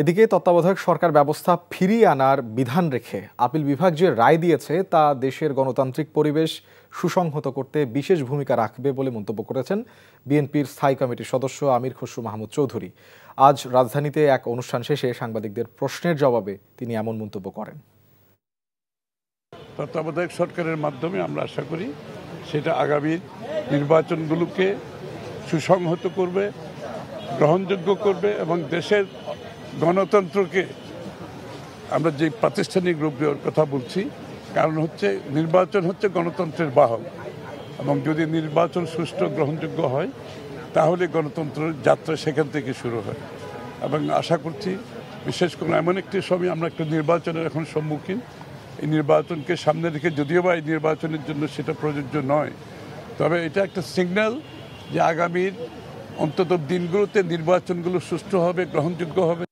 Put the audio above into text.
এদিকে তত্ত্বাবধায়ক সরকার ব্যবস্থা ফিরিয়ে আনার বিধান রেখে আপিল বিভাগ যে রায় দিয়েছে তা দেশের গণতান্ত্রিক পরিবেশ সুসংহত করতে বিশেষ ভূমিকা রাখবে বলে মন্তব্য করেছেন বিএনপির স্থায়ী কমিটির সদস্য আমির খসরু মাহমুদ চৌধুরী। আজ রাজধানীতে এক অনুষ্ঠান শেষে সাংবাদিকদের প্রশ্নের জবাবে তিনি এমন মন্তব্য করেন। তত্ত্বাবধায়ক সরকারের মাধ্যমে আমরা আশা করি সেটা আগামী নির্বাচনগুলোকে সুসংহত করবে, গ্রহণযোগ্য করবে এবং দেশের গণতন্ত্রকে আমরা যে প্রাতিষ্ঠানিক রূপ দেওয়ার কথা বলছি, কারণ হচ্ছে নির্বাচন হচ্ছে গণতন্ত্রের বাহক এবং যদি নির্বাচন সুষ্ঠু গ্রহণযোগ্য হয় তাহলে গণতন্ত্রের যাত্রা সেখান থেকে শুরু হয়। এবং আশা করছি বিশেষ করে এমন একটি সময় আমরা একটা নির্বাচনের এখন সম্মুখীন, এই নির্বাচনকে সামনে রেখে যদিও বা এই নির্বাচনের জন্য সেটা প্রযোজ্য নয়, তবে এটা একটা সিগন্যাল যে আগামীর অন্তত দিনগুলোতে নির্বাচনগুলো সুষ্ঠু হবে, গ্রহণযোগ্য হবে।